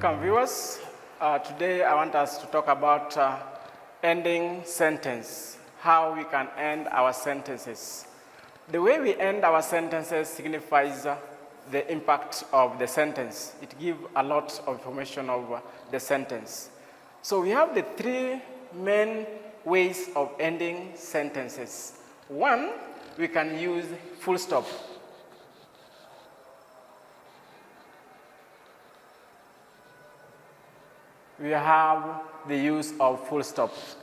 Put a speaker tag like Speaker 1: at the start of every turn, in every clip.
Speaker 1: Welcome, viewers. Today I want us to talk about ending sentence, how we can end our sentences. The way we end our sentences signifies the impact of the sentence. It gives a lot of information of the sentence. So we have the three main ways of ending sentences. One, we can use full stop. We have the use of full stops.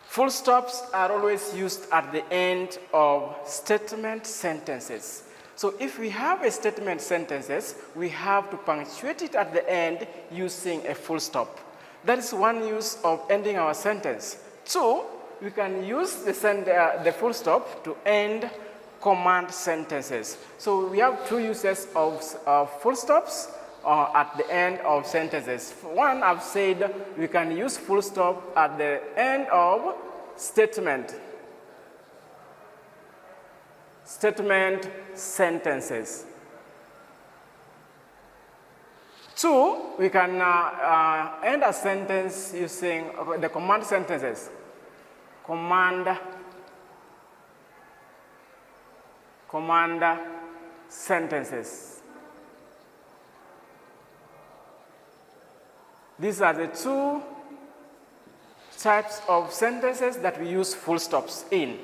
Speaker 1: Full stops are always used at the end of statement sentences. So if we have a statement sentences, we have to punctuate it at the end using a full stop. That is one use of ending our sentence. Two, we can use the full stop to end command sentences. So we have two uses of full stops at the end of sentences. One, I've said we can use full stop at the end of statement sentences. Two, we can end a sentence using the command sentences. Command sentences. These are the two types of sentences that we use full stops in.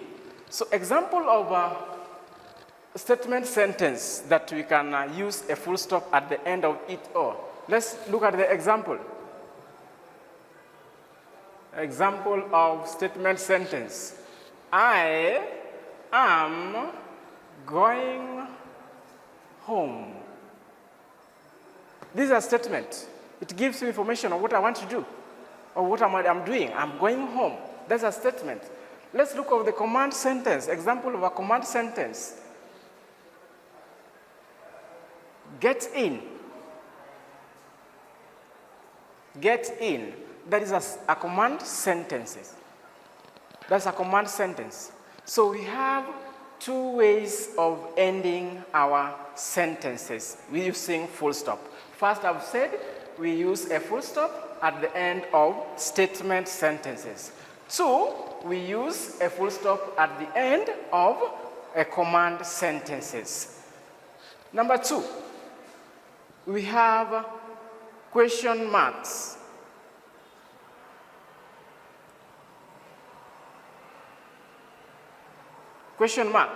Speaker 1: So example of a statement sentence that we can use a full stop at the end of it all. Let's look at the example. Example of statement sentence. I am going home. This is a statement. It gives you information on what I want to do or what I'm doing. I'm going home. That's a statement. Let's look at the command sentence. Example of a command sentence. Get in. Get in. That is a command sentence. That's a command sentence. So we have two ways of ending our sentences using full stop. First, I've said we use a full stop at the end of statement sentences. Two, we use a full stop at the end of a command sentences. Number two, we have question marks. Question mark,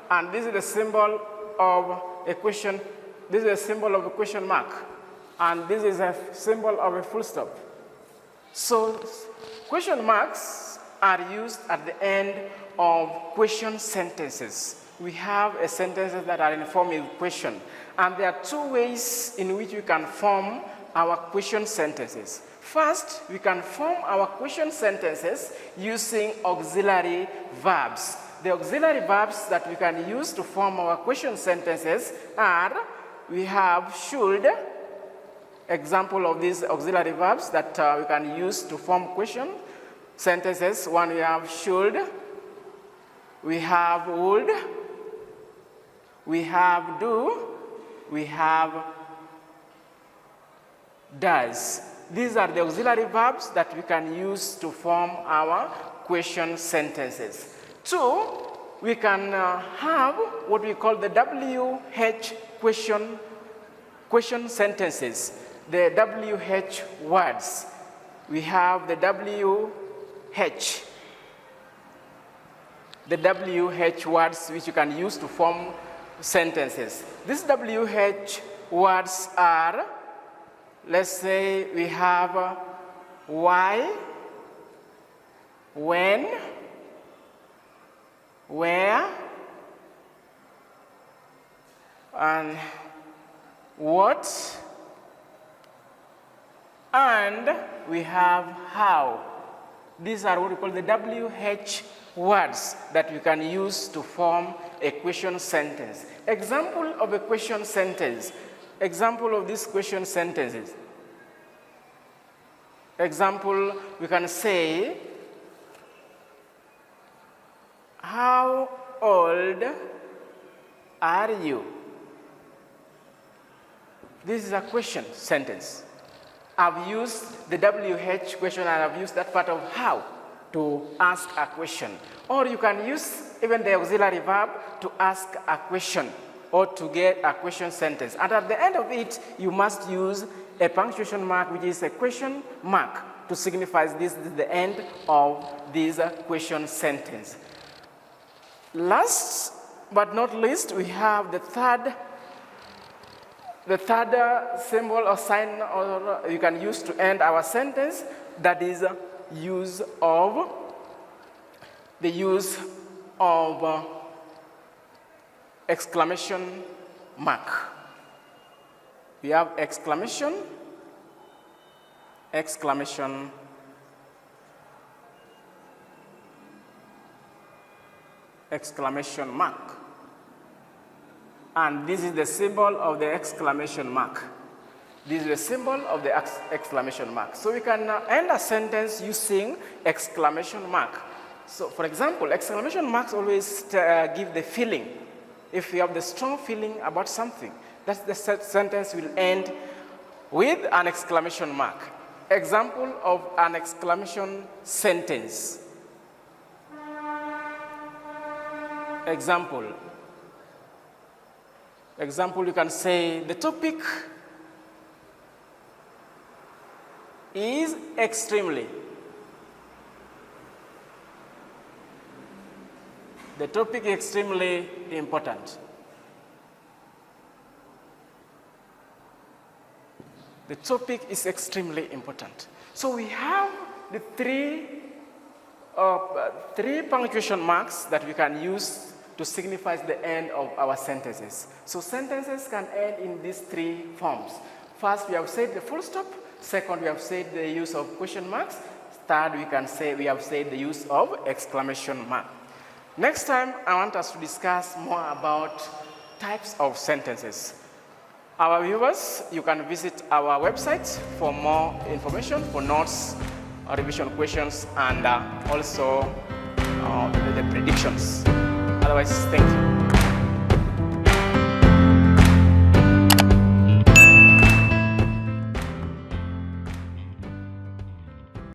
Speaker 1: and this is the symbol of a question. This is a symbol of a question mark, and this is a symbol of a full stop. So question marks are used at the end of question sentences. We have a sentences that are in form of question, and there are two ways in which we can form our question sentences. First, we can form our question sentences using auxiliary verbs. The auxiliary verbs that we can use to form our question sentences are, we have should. Example of these auxiliary verbs that we can use to form question sentences. One, we have should, we have would, we have do, we have does. These are the auxiliary verbs that we can use to form our question sentences. Two, we can have what we call the WH question sentences, the WH words. We have the WH words which you can use to form sentences. These WH words are, let's say we have why, when, where, and what, and we have how. These are what we call the WH words that we can use to form a question sentence. Example of a question sentence. Example of these question sentences. Example, we can say, how old are you? This is a question sentence. I've used the WH question and I've used that part of how to ask a question. Or you can use even the auxiliary verb to ask a question or to get a question sentence. And at the end of it, you must use a punctuation mark, which is a question mark, to signify this is the end of this question sentence. Last but not least, we have the third symbol or sign or you can use to end our sentence, that is the use of exclamation mark. We have exclamation mark. And this is the symbol of the exclamation mark. This is the symbol of the exclamation mark. So we can end a sentence using exclamation mark. So for example, exclamation marks always give the feeling. If you have the strong feeling about something, that's the sentence will end with an exclamation mark. Example of an exclamation sentence. Example, you can say, the topic is extremely. The topic is extremely important. The topic is extremely important. So we have the three punctuation marks that we can use to signify the end of our sentences. So sentences can end in these three forms. First, we have said the full stop. Second, we have said the use of question marks. Third, we have said the use of exclamation mark. Next time, I want us to discuss more about types of sentences. Our viewers, you can visit our website for more information, for notes, revision questions, and also the predictions. Otherwise, thank you.